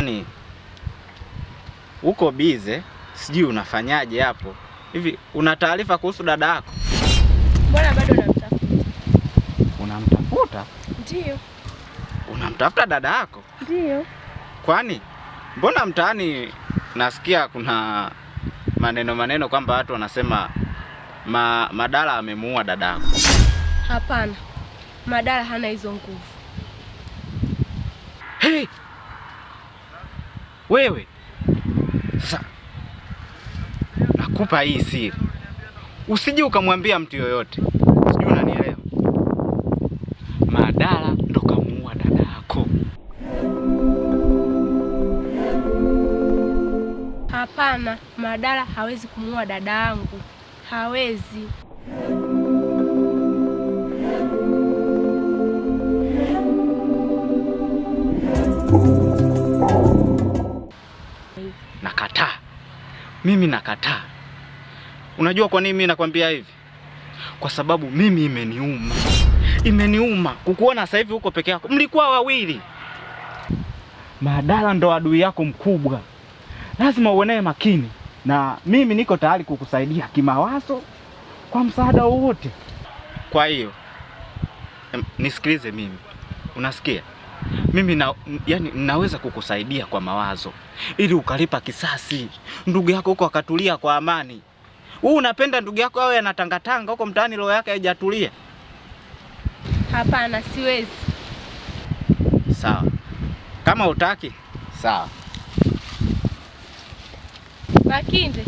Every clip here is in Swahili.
Yaani uko bize, sijui unafanyaje hapo. Hivi una taarifa kuhusu dada yako? Mbona bado unamtafuta? Unamtafuta? Ndio. Unamtafuta dada yako? Ndio. Kwani mbona mtaani nasikia kuna maneno kwamba watu wanasema Madala amemuua dada yako? Hapana. Madala hana hizo nguvu. Hey! Wewe sasa nakupa hii siri, usije ukamwambia mtu yoyote, sijui unanielewa? Madala ndo kamuua dada yako. Hapana, Madala hawezi kumuua dada yangu, hawezi. Nakataa. Mimi nakataa. Unajua kwa nini mimi nakwambia hivi? Kwa sababu mimi imeniuma kukuona sasa hivi uko peke yako. Mlikuwa wawili. Madala ndo adui yako mkubwa. Lazima uone makini, na mimi niko tayari kukusaidia kimawazo kwa msaada wowote. Kwa hiyo nisikilize mimi. Unasikia? Mimi naweza kukusaidia kwa mawazo ili ukalipa kisasi. Ndugu yako huko akatulia kwa amani. Wewe unapenda ndugu yako awe anatangatanga huko mtaani roho yake haijatulia? Hapana, siwezi. Sawa. Kama hutaki, sawa. Makinde.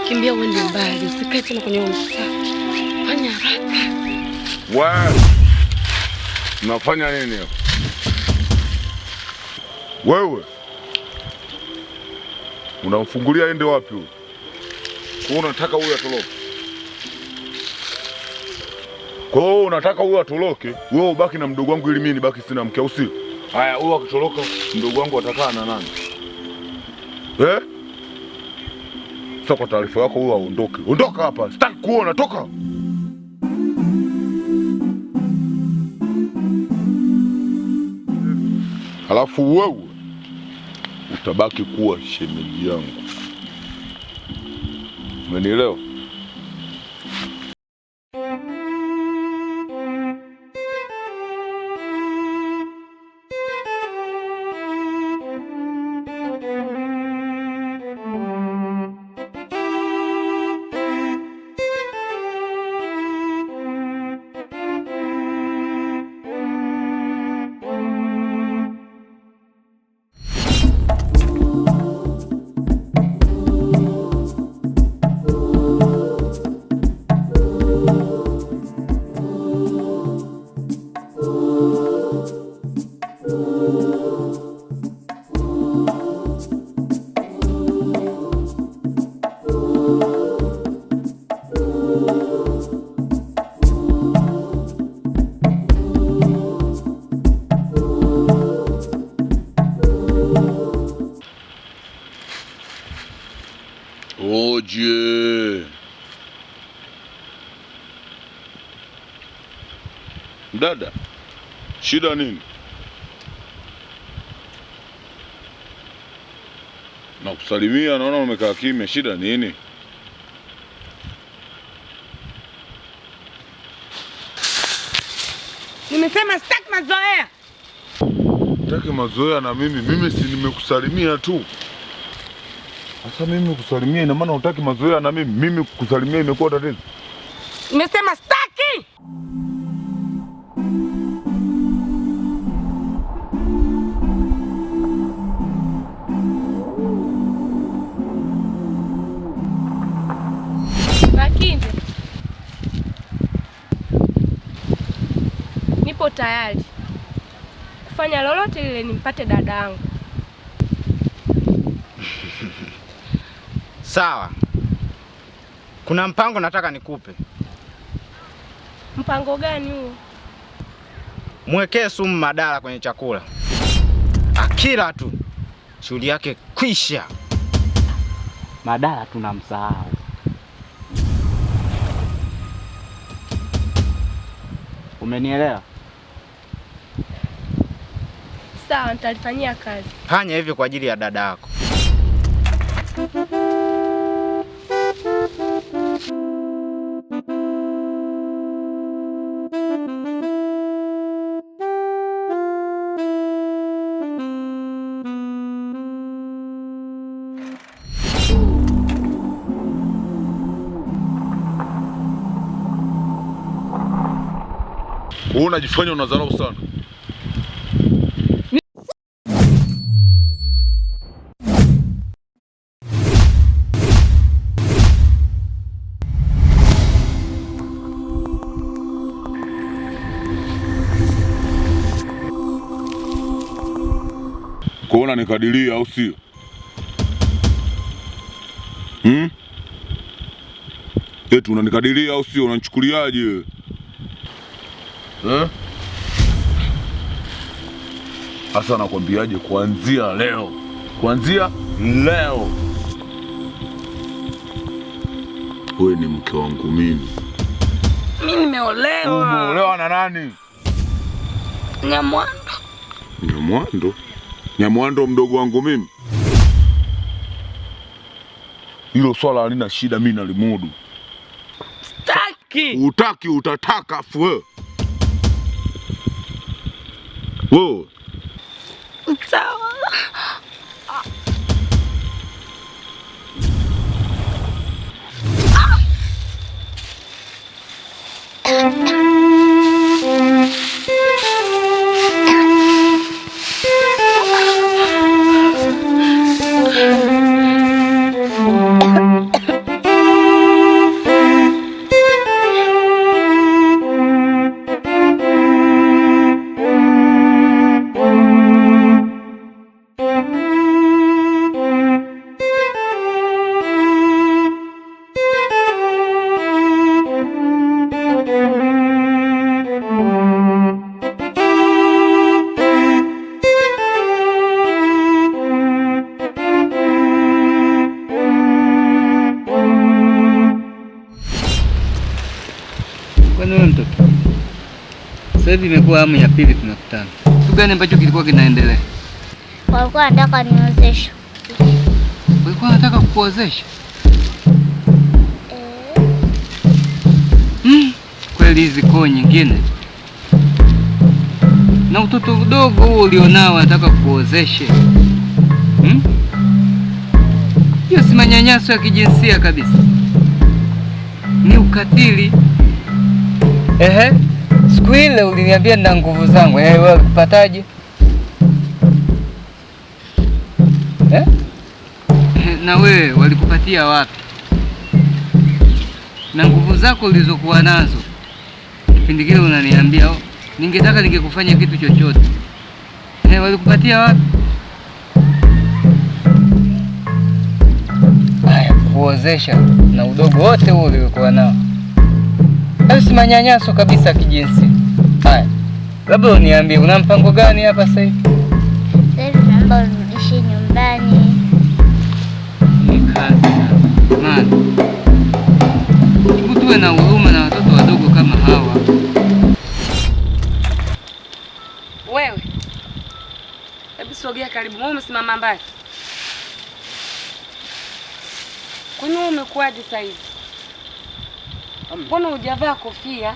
Kimbia uende mbali, usikae tena kwenye msaa. Fanya haraka. Wewe unafanya nini hapo? Wewe unamfungulia ende wapi huyo? Kwa unataka huyo atoroke? Kwa hiyo unataka huyo atoroke, wewe ubaki na mdogo wangu ili mimi nibaki sina mke, au si? Haya, huyo akitoroka mdogo wangu atakaa na nani? Sasa kwa taarifa yako huyo aondoke. Ondoka hapa. Sitaki kuona, toka. Halafu wewe utabaki kuwa shemeji yangu. Umenielewa? Oje. Dada, Shida nini? Nakusalimia, naona umekaa kimya. Shida nini? Nimesema sitaki mazoea. Sitaki mazoea na mimi si nimekusalimia tu. Sasa mimi kusalimia ina maana hutaki mazoea na mimi? Mimi kusalimia imekuwa tatizo? Nimesema sitaki. Lakini nipo tayari kufanya lolote lile nimpate dada yangu. Sawa. Kuna mpango nataka nikupe. Mpango gani huo? Mwekee sumu Madala kwenye chakula. Akila tu shughuli yake kwisha. Madala tunamsahau. Umenielewa? Sawa, nitalifanyia kazi. Fanya hivi kwa ajili ya dada yako. Wewe unajifanya unadharau sana. Kuona nikadiria au sio? Eti unanikadiria au sio? Unanichukuliaje? Sasa nakwambiaje, kuanzia leo wewe ni mke wangu mimi. Mimi nimeolewa. Umeolewa na nani? Nyamwando. Nyamwando? Nyamwando mdogo wangu mimi? Hilo swala halina shida, mimi nalimudu. Sitaki. Utaki utataka afu wewe. Wewe. Sawa. Wewe mtoto. Sasa hivi imekuwa amu ya pili tunakutana. Kitu gani ambacho kilikuwa kinaendelea? Walikuwa wanataka niozeshe. Walikuwa wanataka kukuozesha? Kweli hizi koo nyingine. Na utoto mdogo huo ulionao wanataka kukuozeshe. Hiyo si manyanyaso ya kijinsia kabisa. Ni ukatili. Siku ile uliniambia nina nguvu zangu. Wewe ulikupataje? Na wewe walikupatia wapi? Na nguvu zako ulizokuwa nazo kipindi kile unaniambia ningetaka ningekufanya kitu chochote. Walikupatia wapi? Haya, kuozesha na udogo wote huo uliokuwa nao. Hayo si manyanyaso kabisa kijinsia. Haya, labda uniambie una mpango gani hapa sasa hivi? Sasa hivi naomba urudishe nyumbani. Mani, hebu tuwe na huruma na watoto wadogo kama hawa. Hebu sogea karibu. Wewe umesimama mbali. Kwani wewe umekuaje sasa hivi? Mbona hujavaa kofia?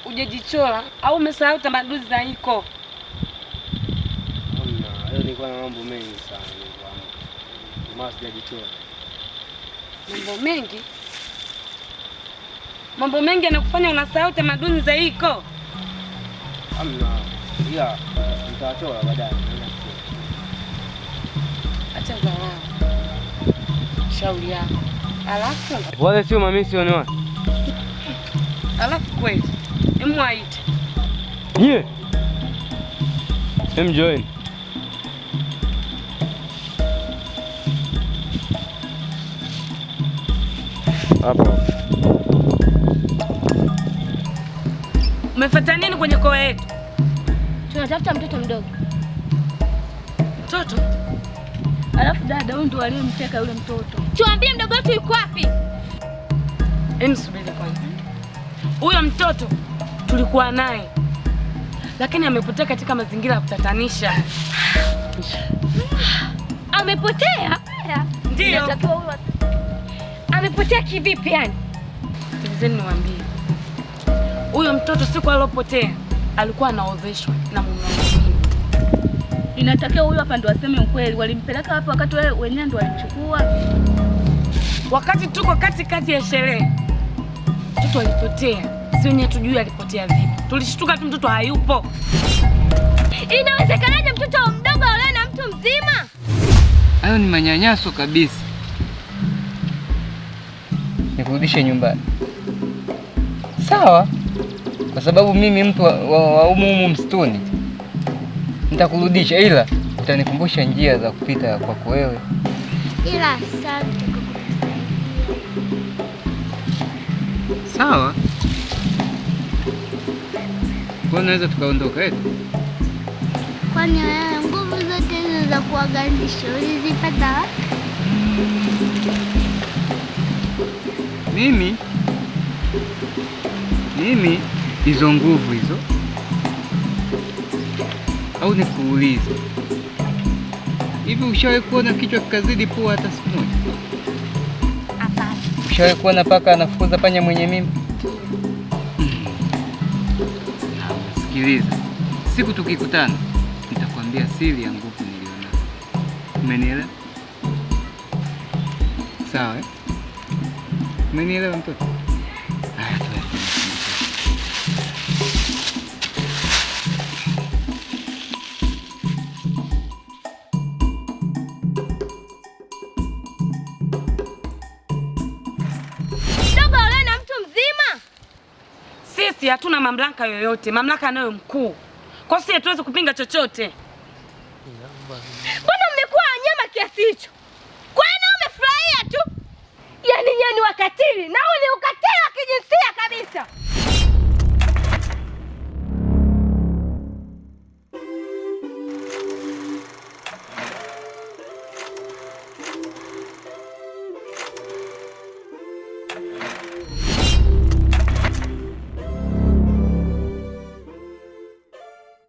Hujajichora au umesahau tamaduni za hiko? Leo nilikuwa na mambo mengi sana nilikuwa. Kama sijajichora. Mambo mengi? Mambo mengi yanakufanya unasahau tamaduni za hiko? Hamna. Ila nitachora baadaye. Acha dharau. Shauri yako. Alafu wale sio mamisi wanaona. alafu kweli. Emwaite. Yeah. Join. Hapo. Umefuata nini kwenye koa yetu? Tunatafuta mtoto mdogo. Mtoto? Alafu dada huyu ndo aliyemteka yule mtoto. Tuambie mdogo wetu yuko wapi? Subiri kwanza. Huyo mtoto tulikuwa naye, lakini amepotea katika mazingira ya kutatanisha. Amepotea? Ndio. Amepotea kivipi yani? Sikilizeni niwaambie. Huyo mtoto siku alipotea alikuwa anaozeshwa na mume wake. Inatakiwa huyu hapa ndo aseme ukweli. Walimpeleka wapi wakati wenyewe ndo walimchukua? Wakati tuko katikati ya sherehe, mtoto alipotea. Si wenyewe tujui alipotea vipi. Tulishtuka tu mtoto hayupo. Inawezekanaje mtoto mdogo aolewe na mtu mzima? Hayo ni manyanyaso kabisa. Nikurudishe nyumbani. Sawa? Kwa sababu mimi mtu wa humu msituni. Nitakurudisha ila utanikumbusha njia za kupita kwako wewe. Ila asante kwa kunisaidia. Sawa? Kwa naweza tukaondoka eti? Kwani wewe nguvu zote hizo za kuwaganisha ulizipata wapi? Mimi hizo nguvu hizo au nikuulize, hivi ushawahi kuona kichwa kikazidi pua hata siku moja? Hapana. Ushawahi kuona paka anafukuza panya mwenye mimba? Sikiliza, siku tukikutana nitakwambia siri ya nguvu nilionayo. Umenielewa? Sawa eh? Umenielewa mtoto? Haya, tuende. Sisi hatuna mamlaka yoyote. Mamlaka anayo mkuu. Kwa sisi hatuwezi kupinga chochote. Mbona mmekuwa wanyama kiasi hicho? Kwani umefurahia tu? Yaani nyinyi ni wakatili na huu ni ukatili wa kijinsia kabisa.